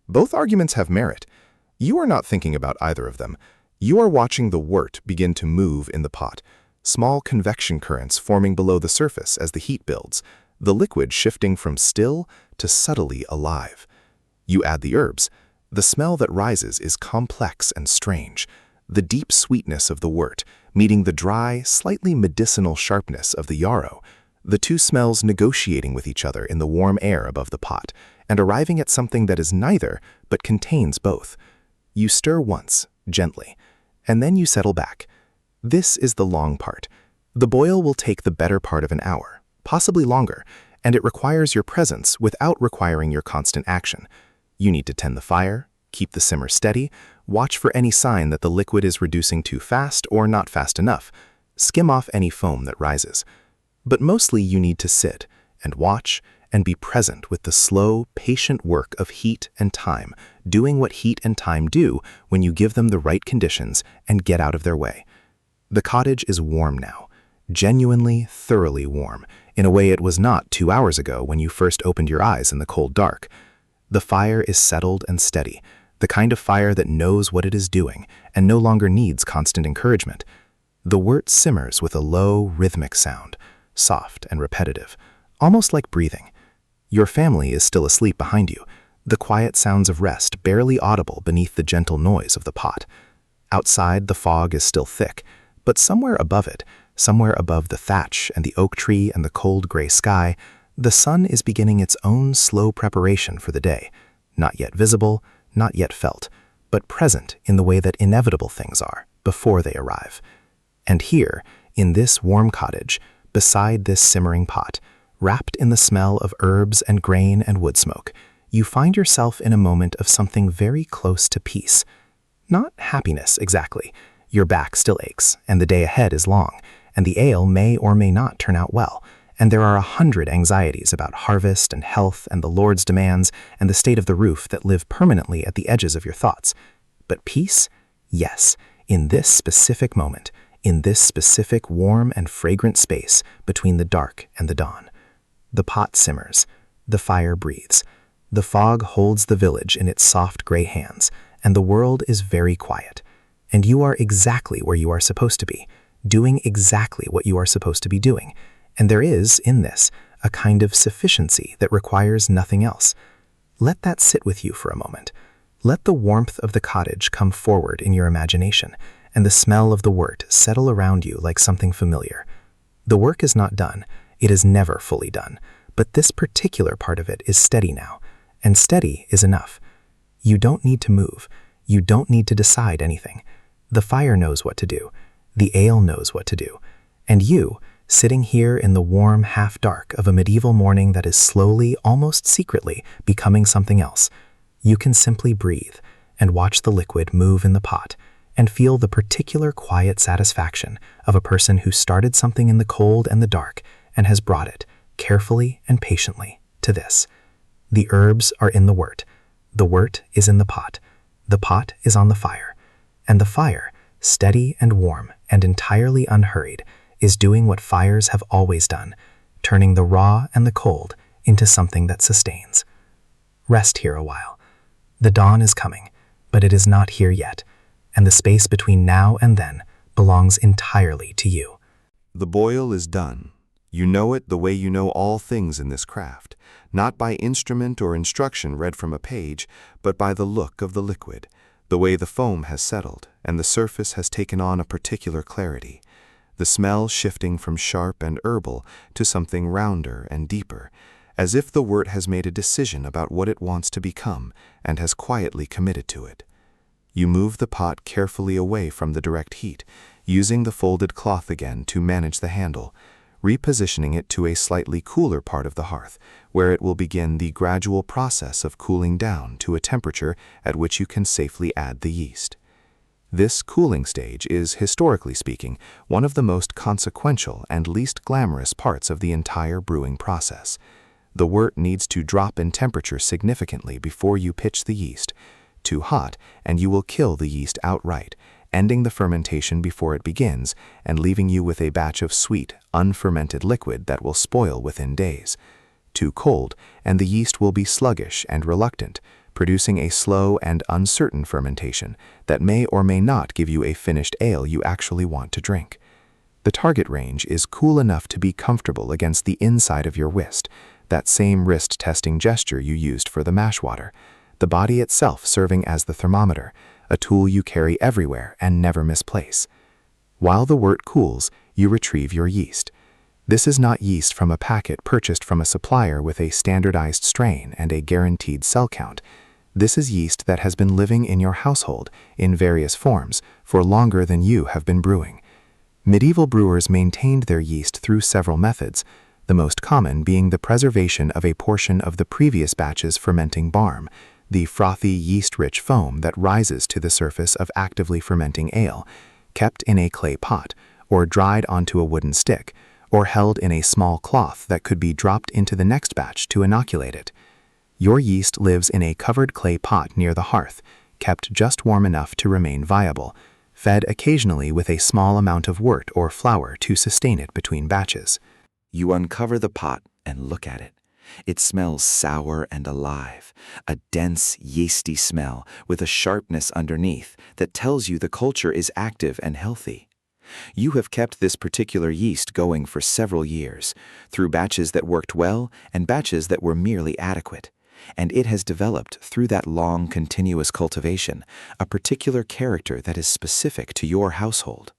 A: Both arguments have merit. You are not thinking about either of them. You are watching the wort begin to move in the pot, small convection currents forming below the surface as the heat builds, the liquid shifting from still to subtly alive. You add the herbs. The smell that rises is complex and strange, the deep sweetness of the wort meeting the dry, slightly medicinal sharpness of the yarrow, the two smells negotiating with each other in the warm air above the pot, and arriving at something that is neither but contains both. You stir once, gently, and then you settle back. This is the long part. The boil will take the better part of an hour, possibly longer, and it requires your presence without requiring your constant action. You need to tend the fire, keep the simmer steady, watch for any sign that the liquid is reducing too fast or not fast enough, skim off any foam that rises. But mostly you need to sit and watch and be present with the slow, patient work of heat and time, doing what heat and time do when you give them the right conditions and get out of their way. The cottage is warm now, genuinely, thoroughly warm, in a way it was not 2 hours ago when you first opened your eyes in the cold dark. The fire is settled and steady, the kind of fire that knows what it is doing and no longer needs constant encouragement. The wort simmers with a low, rhythmic sound, soft and repetitive, almost like breathing. Your family is still asleep behind you, the quiet sounds of rest barely audible beneath the gentle noise of the pot. Outside, the fog is still thick, but somewhere above it, somewhere above the thatch and the oak tree and the cold gray sky, the sun is beginning its own slow preparation for the day, not yet visible, not yet felt, but present in the way that inevitable things are before they arrive. And here, in this warm cottage, beside this simmering pot, wrapped in the smell of herbs and grain and wood smoke, you find yourself in a moment of something very close to peace. Not happiness exactly. Your back still aches, and the day ahead is long, and the ale may or may not turn out well,
C: and there are 100 anxieties about harvest and health and the Lord's demands and the state of the roof that live permanently at the edges of your thoughts. But peace? Yes, in this specific moment, in this specific warm and fragrant space between the dark and the dawn. The pot simmers, the fire breathes, the fog holds the village in its soft gray hands, and the world is very quiet. And you are exactly where you are supposed to be, doing exactly what you are supposed to be doing. And there is, in this, a kind of sufficiency that requires nothing else. Let that sit with you for a moment. Let the warmth of the cottage come forward in your imagination, and the smell of the wort settle around you like something familiar. The work is not done. It is never fully done. But this particular part of it is steady now, and steady is enough. You don't need to move. You don't need to decide anything. The fire knows what to do. The ale knows what to do. And you, sitting here in the warm half-dark of a medieval morning that is slowly, almost secretly, becoming something else, you can simply breathe and watch the liquid move in the pot and feel the particular quiet satisfaction of a person who started something in the cold and the dark and has brought it, carefully and patiently, to this. The herbs are in the wort is in the pot is on the fire, and the fire, steady and warm and entirely unhurried, is doing what fires have always done, turning the raw and the cold into something that sustains. Rest here a while. The dawn is coming, but it is not here yet, and the space between now and then belongs entirely to you.
B: The boil is done. You know it the way you know all things in this craft, not by instrument or instruction read from a page, but by the look of the liquid, the way the foam has settled, and the surface has taken on a particular clarity, the smell shifting from sharp and herbal to something rounder and deeper, as if the wort has made a decision about what it wants to become and has quietly committed to it. You move the pot carefully away from the direct heat, using the folded cloth again to manage the handle, repositioning it to a slightly cooler part of the hearth, where it will begin the gradual process of cooling down to a temperature at which you can safely add the yeast. This cooling stage is, historically speaking, one of the most consequential and least glamorous parts of the entire brewing process. The wort needs to drop in temperature significantly before you pitch the yeast. Too hot, and you will kill the yeast outright, ending the fermentation before it begins and leaving you with a batch of sweet, unfermented liquid that will spoil within days. Too cold, and the yeast will be sluggish and reluctant, producing a slow and uncertain fermentation that may or may not give you a finished ale you actually want to drink. The target range is cool enough to be comfortable against the inside of your wrist, that same wrist-testing gesture you used for the mash water, the body itself serving as the thermometer, a tool you carry everywhere and never misplace. While the wort cools, you retrieve your yeast. This is not yeast from a packet purchased from a supplier with a standardized strain and a guaranteed cell count. This is yeast that has been living in your household, in various forms, for longer than you have been brewing. Medieval brewers maintained their yeast through several methods, the most common being the preservation of a portion of the previous batch's fermenting barm, the frothy, yeast-rich foam that rises to the surface of actively fermenting ale, kept in a clay pot, or dried onto a wooden stick, or held in a small cloth that could be dropped into the next batch to inoculate it. Your yeast lives in a covered clay pot near the hearth, kept just warm enough to remain viable, fed occasionally with a small amount of wort or flour to sustain it between batches.
E: You uncover the pot and look at it. It smells sour and alive, a dense, yeasty smell with a sharpness underneath that tells you the culture is active and healthy. You have kept this particular yeast going for several years, through batches that worked well and batches that were merely adequate, and it has developed through that long, continuous cultivation a particular character that is specific to your household.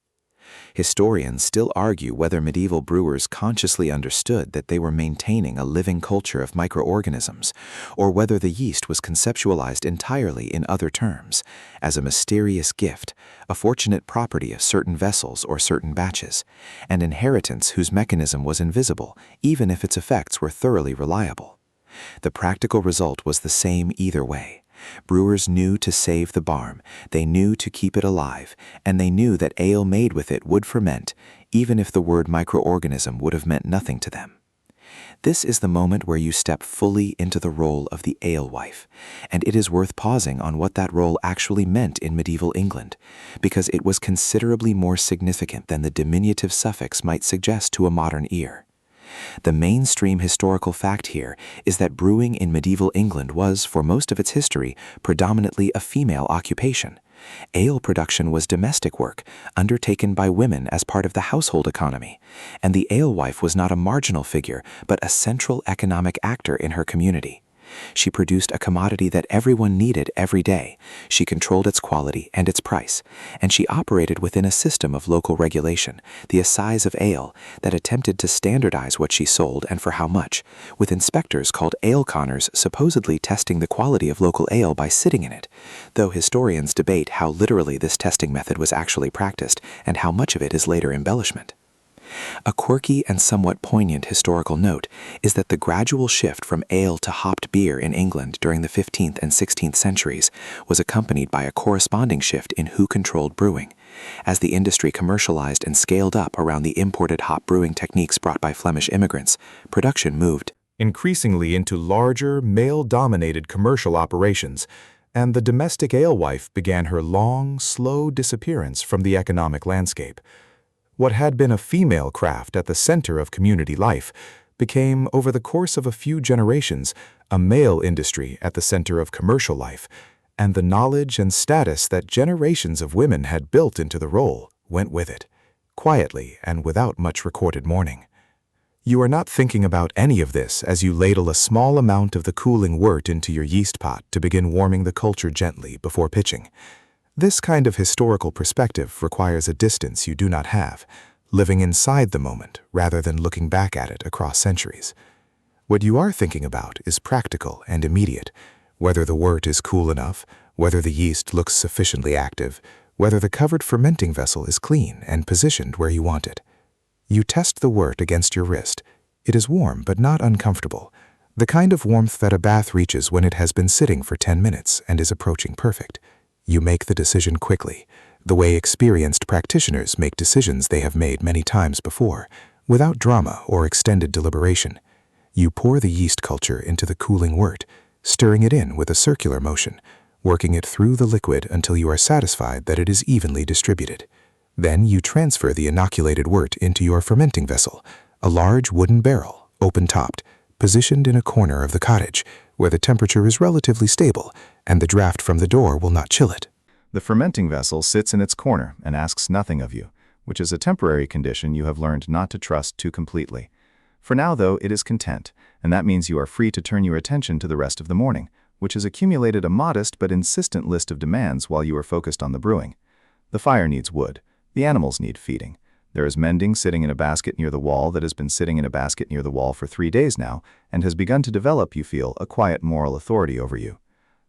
E: Historians still argue whether medieval brewers consciously understood that they were maintaining a living culture of microorganisms, or whether the yeast was conceptualized entirely in other terms, as a mysterious gift, a fortunate property of certain vessels or certain batches, an inheritance whose mechanism was invisible, even if its effects were thoroughly reliable. The practical result was the same either way. Brewers knew to save the barm, they knew to keep it alive, and they knew that ale made with it would ferment, even if the word microorganism would have meant nothing to them.
D: This is the moment where you step fully into the role of the alewife, and it is worth pausing on what that role actually meant in medieval England, because it was considerably more significant than the diminutive suffix might suggest to a modern ear. The mainstream historical fact here is that brewing in medieval England was, for most of its history, predominantly a female occupation. Ale production was domestic work, undertaken by women as part of the household economy, and the alewife was not a marginal figure, but a central economic actor in her community. She produced a commodity that everyone needed every day. She controlled its quality and its price, and she operated within a system of local regulation, the assize of ale, that attempted to standardize what she sold and for how much, with inspectors called ale-conners supposedly testing the quality of local ale by sitting in it, though historians debate how literally this testing method was actually practiced and how much of it is later embellishment. A quirky and somewhat poignant historical note is that the gradual shift from ale to hopped beer in England during the 15th and 16th centuries was accompanied by a corresponding shift in who controlled brewing. As the industry commercialized and scaled up around the imported hop brewing techniques brought by Flemish immigrants, production moved
A: increasingly into larger, male-dominated commercial operations, and the domestic alewife began her long, slow disappearance from the economic landscape. What had been a female craft at the center of community life became, over the course of a few generations, a male industry at the center of commercial life, and the knowledge and status that generations of women had built into the role went with it, quietly and without much recorded mourning. You are not thinking about any of this as you ladle a small amount of the cooling wort into your yeast pot to begin warming the culture gently before pitching. This kind of historical perspective requires a distance you do not have, living inside the moment rather than looking back at it across centuries. What you are thinking about is practical and immediate, whether the wort is cool enough, whether the yeast looks sufficiently active, whether the covered fermenting vessel is clean and positioned where you want it. You test the wort against your wrist. It is warm but not uncomfortable, the kind of warmth that a bath reaches when it has been sitting for 10 minutes and is approaching perfect. You make the decision quickly, the way experienced practitioners make decisions they have made many times before, without drama or extended deliberation. You pour the yeast culture into the cooling wort, stirring it in with a circular motion, working it through the liquid until you are satisfied that it is evenly distributed. Then you transfer the inoculated wort into your fermenting vessel, a large wooden barrel, open-topped, positioned in a corner of the cottage, where the temperature is relatively stable and the draft from the door will not chill it.
F: The fermenting vessel sits in its corner and asks nothing of you, which is a temporary condition you have learned not to trust too completely. For now, though, it is content, and that means you are free to turn your attention to the rest of the morning, which has accumulated a modest but insistent list of demands while you are focused on the brewing. The fire needs wood. The animals need feeding. There is mending sitting in a basket near the wall that has been sitting in a basket near the wall for 3 days now and has begun to develop, you feel, a quiet moral authority over you.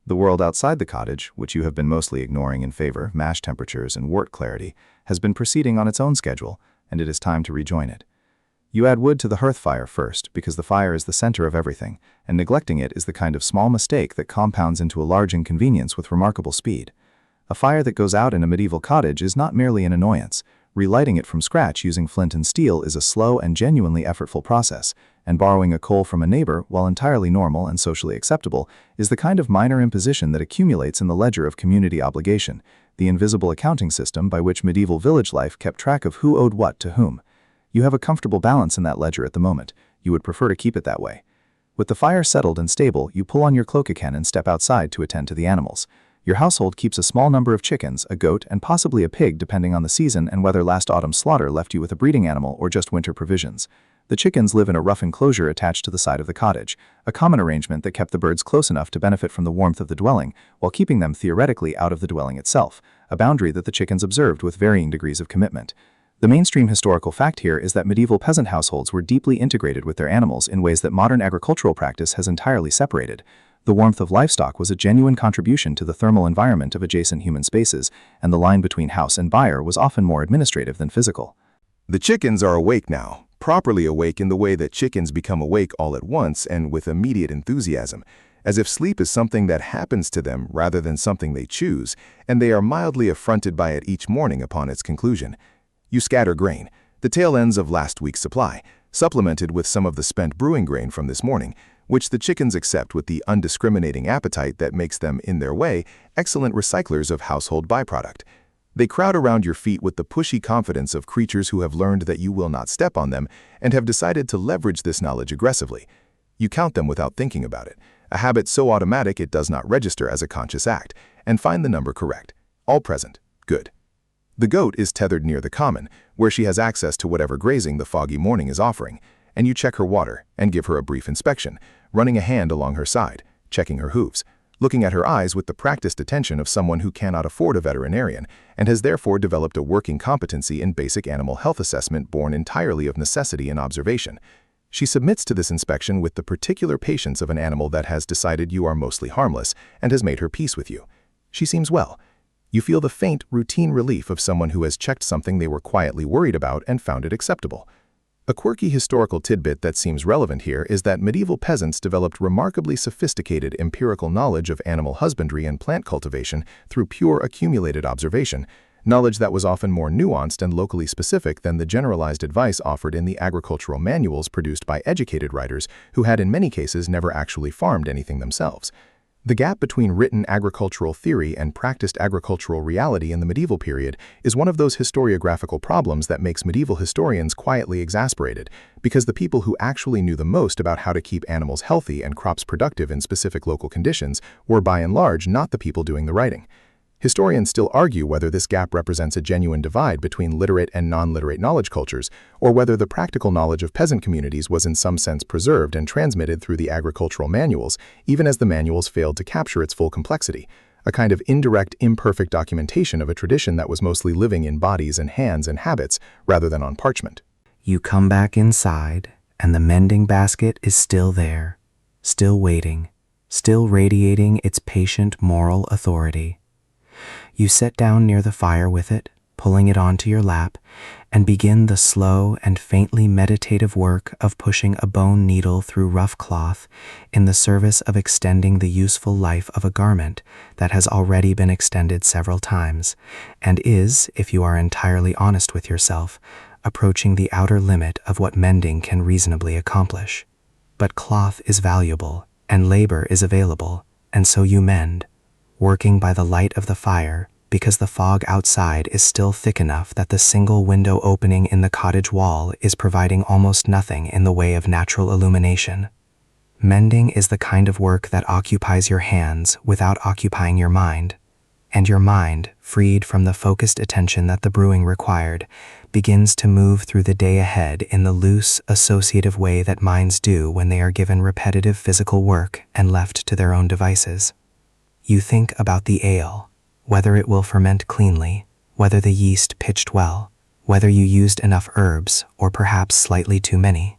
F: The world outside the cottage, which you have been mostly ignoring in favor of mash temperatures and wort clarity, has been proceeding on its own schedule, and it is time to rejoin it. You add wood to the hearth fire first because the fire is the center of everything, and neglecting it is the kind of small mistake that compounds into a large inconvenience with remarkable speed. A fire that goes out in a medieval cottage is not merely an annoyance. Relighting it from scratch using flint and steel is a slow and genuinely effortful process, and borrowing a coal from a neighbor, while entirely normal and socially acceptable, is the kind of minor imposition that accumulates in the ledger of community obligation, the invisible accounting system by which medieval village life kept track of who owed what to whom. You have a comfortable balance in that ledger at the moment. You would prefer to keep it that way. With the fire settled and stable, you pull on your cloak again and step outside to attend to the animals. Your household keeps a small number of chickens, a goat, and possibly a pig depending on the season and whether last autumn's slaughter left you with a breeding animal or just winter provisions. The chickens live in a rough enclosure attached to the side of the cottage, a common arrangement that kept the birds close enough to benefit from the warmth of the dwelling while keeping them theoretically out of the dwelling itself, a boundary that the chickens observed with varying degrees of commitment. The mainstream historical fact here is that medieval peasant households were deeply integrated with their animals in ways that modern agricultural practice has entirely separated. The warmth of livestock was a genuine contribution to the thermal environment of adjacent human spaces, and the line between house and byre was often more administrative than physical.
B: The chickens are awake now, properly awake in the way that chickens become awake all at once and with immediate enthusiasm, as if sleep is something that happens to them rather than something they choose, and they are mildly affronted by it each morning upon its conclusion. You scatter grain, the tail ends of last week's supply, supplemented with some of the spent brewing grain from this morning, which the chickens accept with the undiscriminating appetite that makes them, in their way, excellent recyclers of household byproduct. They crowd around your feet with the pushy confidence of creatures who have learned that you will not step on them and have decided to leverage this knowledge aggressively. You count them without thinking about it, a habit so automatic it does not register as a conscious act, and find the number correct. All present. Good. The goat is tethered near the common, where she has access to whatever grazing the foggy morning is offering, and you check her water and give her a brief inspection, running a hand along her side, checking her hooves, looking at her eyes with the practiced attention of someone who cannot afford a veterinarian and has therefore developed a working competency in basic animal health assessment born entirely of necessity and observation. She submits to this inspection with the particular patience of an animal that has decided you are mostly harmless and has made her peace with you. She seems well. You feel the faint, routine relief of someone who has checked something they were quietly worried about and found it acceptable. A quirky historical tidbit that seems relevant here is that medieval peasants developed remarkably sophisticated empirical knowledge of animal husbandry and plant cultivation through pure accumulated observation, knowledge that was often more nuanced and locally specific than the generalized advice offered in the agricultural manuals produced by educated writers who had in many cases never actually farmed anything themselves. The gap between written agricultural theory and practiced agricultural reality in the medieval period is one of those historiographical problems that makes medieval historians quietly exasperated, because the people who actually knew the most about how to keep animals healthy and crops productive in specific local conditions were by and large not the people doing the writing. Historians still argue whether this gap represents a genuine divide between literate and non-literate knowledge cultures, or whether the practical knowledge of peasant communities was in some sense preserved and transmitted through the agricultural manuals, even as the manuals failed to capture its full complexity, a kind of indirect, imperfect documentation of a tradition that was mostly living in bodies and hands and habits rather than on parchment.
E: You come back inside, and the mending basket is still there, still waiting, still radiating its patient moral authority. You sit down near the fire with it, pulling it onto your lap, and begin the slow and faintly meditative work of pushing a bone needle through rough cloth in the service of extending the useful life of a garment that has already been extended several times, and is, if you are entirely honest with yourself, approaching the outer limit of what mending can reasonably accomplish. But cloth is valuable, and labor is available, and so you mend, working by the light of the fire, because the fog outside is still thick enough that the single window opening in the cottage wall is providing almost nothing in the way of natural illumination. Mending is the kind of work that occupies your hands without occupying your mind, and your mind, freed from the focused attention that the brewing required, begins to move through the day ahead in the loose, associative way that minds do when they are given repetitive physical work and left to their own devices. You think about the ale, whether it will ferment cleanly, whether the yeast pitched well, whether you used enough herbs or perhaps slightly too many.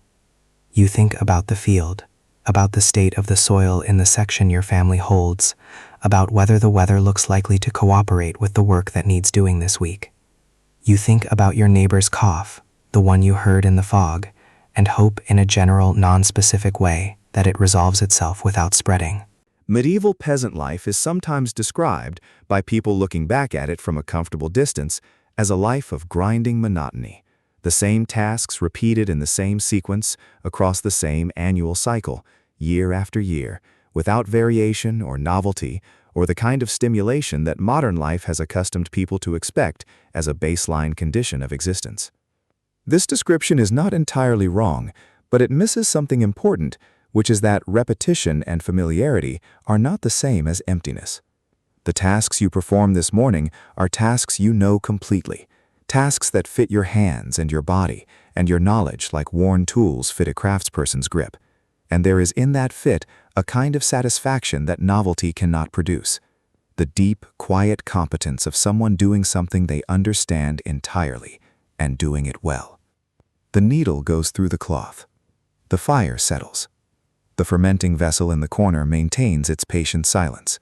E: You think about the field, about the state of the soil in the section your family holds, about whether the weather looks likely to cooperate with the work that needs doing this week. You think about your neighbor's cough, the one you heard in the fog, and hope in a general, non-specific way that it resolves itself without spreading.
A: Medieval peasant life is sometimes described, by people looking back at it from a comfortable distance, as a life of grinding monotony, the same tasks repeated in the same sequence across the same annual cycle, year after year, without variation or novelty or the kind of stimulation that modern life has accustomed people to expect as a baseline condition of existence. This description is not entirely wrong, but it misses something important, which is that repetition and familiarity are not the same as emptiness. The tasks you perform this morning are tasks you know completely, tasks that fit your hands and your body, and your knowledge like worn tools fit a craftsperson's grip. And there is in that fit a kind of satisfaction that novelty cannot produce. The deep, quiet competence of someone doing something they understand entirely, and doing it well. The needle goes through the cloth. The fire settles. The fermenting vessel in the corner maintains its patient silence.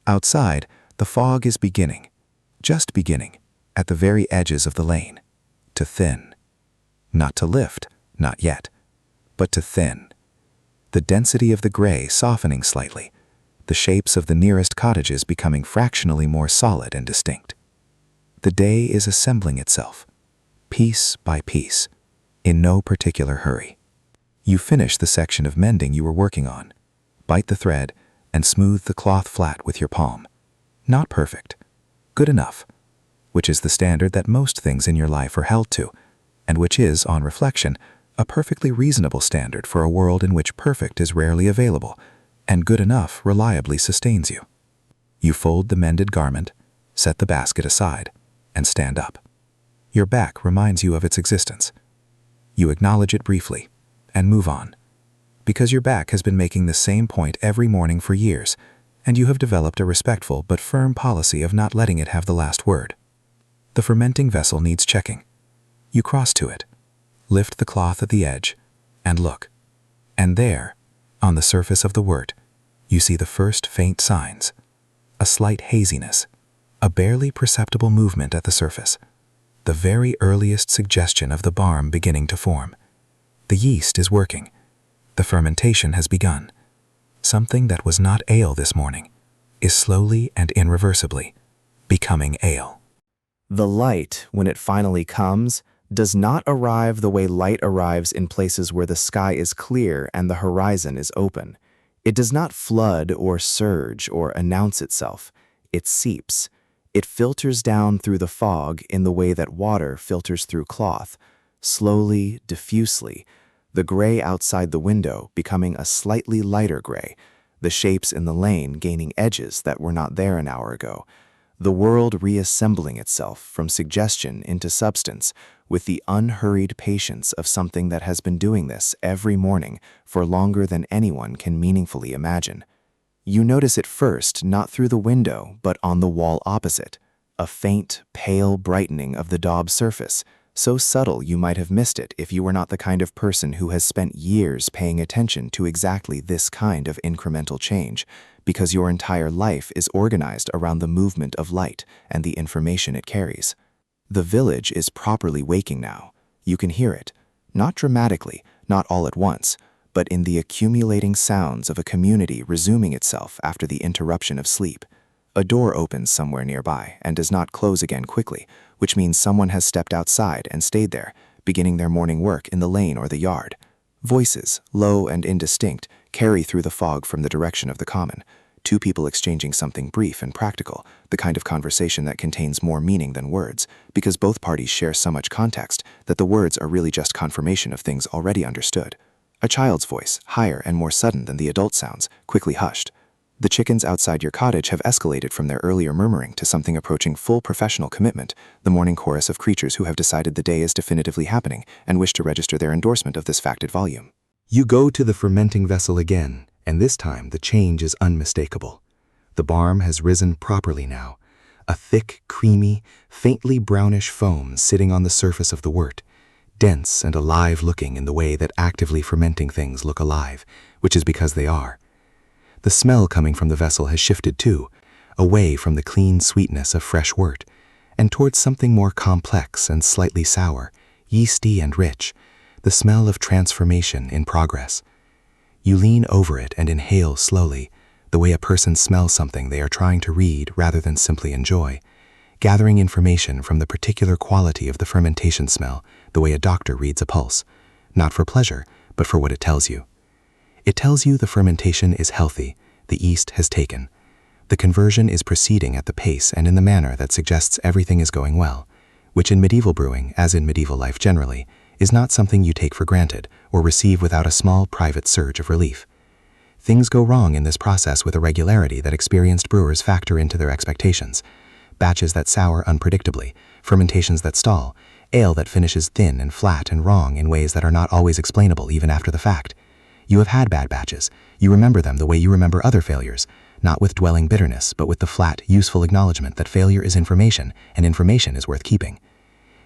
A: Outside, the fog is beginning, just beginning, at the very edges of the lane, to thin. Not to lift, not yet, but to thin. The density of the gray softening slightly, the shapes of the nearest cottages becoming fractionally more solid and distinct. The day is assembling itself, piece by piece,
D: in no particular hurry. You finish the section of mending you were working on, bite the thread, and smooth the cloth flat with your palm. Not perfect, good enough, which is the standard that most things in your life are held to, and which is, on reflection, a perfectly reasonable standard for a world in which perfect is rarely available, and good enough reliably sustains you. You fold the mended garment, set the basket aside, and stand up. Your back reminds you of its existence. You acknowledge it briefly, and move on, because your back has been making the same point every morning for years, and you have developed a respectful but firm policy of not letting it have the last word. The fermenting vessel needs checking. You cross to it, lift the cloth at the edge, and look. And there, on the surface of the wort, you see the first faint signs. A slight haziness, a barely perceptible movement at the surface, the very earliest suggestion of the barm beginning to form. The yeast is working. The fermentation has begun. Something that was not ale this morning is slowly and irreversibly becoming ale.
E: The light, when it finally comes, does not arrive the way light arrives in places where the sky is clear and the horizon is open. It does not flood or surge or announce itself. It seeps. It filters down through the fog in the way that water filters through cloth, slowly, diffusely, the gray outside the window becoming a slightly lighter gray, the shapes in the lane gaining edges that were not there an hour ago, the world reassembling itself from suggestion into substance with the unhurried patience of something that has been doing this every morning for longer than anyone can meaningfully imagine. You notice it first not through the window but on the wall opposite, a faint, pale brightening of the daub surface, so subtle you might have missed it if you were not the kind of person who has spent years paying attention to exactly this kind of incremental change, because your entire life is organized around the movement of light and the information it carries. The village is properly waking now. You can hear it, not dramatically, not all at once, but in the accumulating sounds of a community resuming itself after the interruption of sleep. A door opens somewhere nearby and does not close again quickly, which means someone has stepped outside and stayed there, beginning their morning work in the lane or the yard. Voices, low and indistinct, carry through the fog from the direction of the common. Two people exchanging something brief and practical, the kind of conversation that contains more meaning than words, because both parties share so much context that the words are really just confirmation of things already understood. A child's voice, higher and more sudden than the adult sounds, quickly hushed. The chickens outside your cottage have escalated from their earlier murmuring to something approaching full professional commitment, the morning chorus of creatures who have decided the day is definitively happening and wish to register their endorsement of this facted volume.
C: You go to the fermenting vessel again, and this time the change is unmistakable. The barm has risen properly now, a thick, creamy, faintly brownish foam sitting on the surface of the wort, dense and alive-looking in the way that actively fermenting things look alive, which is because they are. The smell coming from the vessel has shifted too, away from the clean sweetness of fresh wort, and towards something more complex and slightly sour, yeasty and rich, the smell of transformation in progress. You lean over it and inhale slowly, the way a person smells something they are trying to read rather than simply enjoy, gathering information from the particular quality of the fermentation smell, the way a doctor reads a pulse, not for pleasure, but for what it tells you. It tells you the fermentation is healthy, the yeast has taken. The conversion is proceeding at the pace and in the manner that suggests everything is going well, which in medieval brewing, as in medieval life generally, is not something you take for granted or receive without a small private surge of relief. Things go wrong in this process with a regularity that experienced brewers factor into their expectations. Batches that sour unpredictably, fermentations that stall, ale that finishes thin and flat and wrong in ways that are not always explainable even after the fact. You have had bad batches. You remember them the way you remember other failures, not with dwelling bitterness, but with the flat, useful acknowledgement that failure is information, and information is worth keeping.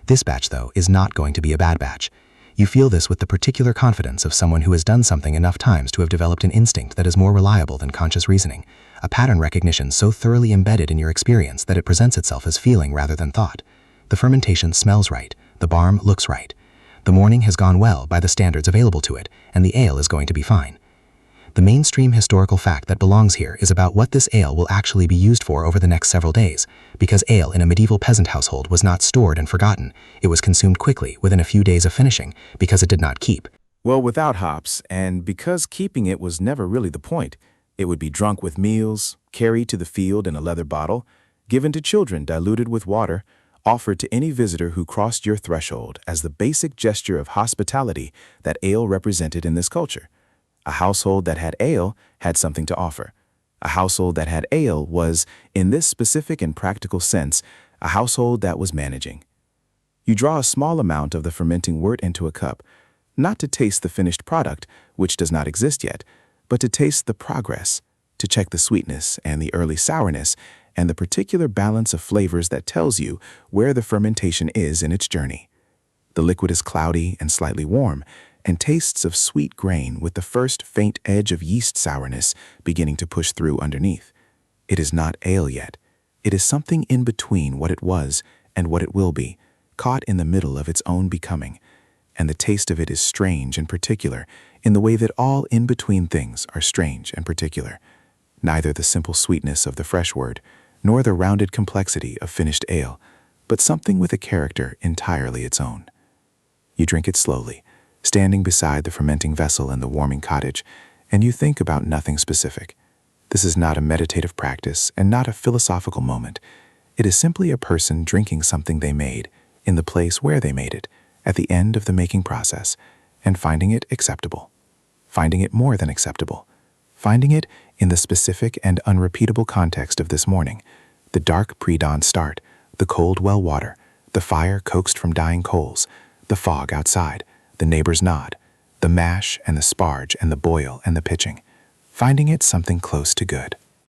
C: This batch, though, is not going to be a bad batch. You feel this with the particular confidence of someone who has done something enough times to have developed an instinct that is more reliable than conscious reasoning, a pattern recognition so thoroughly embedded in your experience that it presents itself as feeling rather than thought. The fermentation smells right. The barm looks right. The morning has gone well by the standards available to it, and the ale is going to be fine.
G: The mainstream historical fact that belongs here is about what this ale will actually be used for over the next several days, because ale in a medieval peasant household was not stored and forgotten. It was consumed quickly, within a few days of finishing, because it did not keep.
A: Well, without hops, and because keeping it was never really the point, it would be drunk with meals, carried to the field in a leather bottle, given to children diluted with water, offered to any visitor who crossed your threshold as the basic gesture of hospitality that ale represented in this culture. A household that had ale had something to offer. A household that had ale was, in this specific and practical sense, a household that was managing. You draw a small amount of the fermenting wort into a cup, not to taste the finished product, which does not exist yet, but to taste the progress, to check the sweetness and the early sourness and the particular balance of flavors that tells you where the fermentation is in its journey. The liquid is cloudy and slightly warm, and tastes of sweet grain with the first faint edge of yeast sourness beginning to push through underneath. It is not ale yet. It is something in between what it was and what it will be, caught in the middle of its own becoming. And the taste of it is strange and particular in the way that all in-between things are strange and particular. Neither the simple sweetness of the fresh wort, nor the rounded complexity of finished ale, but something with a character entirely its own. You drink it slowly, standing beside the fermenting vessel in the warming cottage, and you think about nothing specific. This is not a meditative practice and not a philosophical moment. It is simply a person drinking something they made, in the place where they made it, at the end of the making process, and finding it acceptable. Finding it more than acceptable. Finding it in the specific and unrepeatable context of this morning, the dark pre-dawn start, the cold well water, the fire coaxed from dying coals, the fog outside, the neighbor's nod, the mash and the sparge and the boil and the pitching. Finding it something close to good.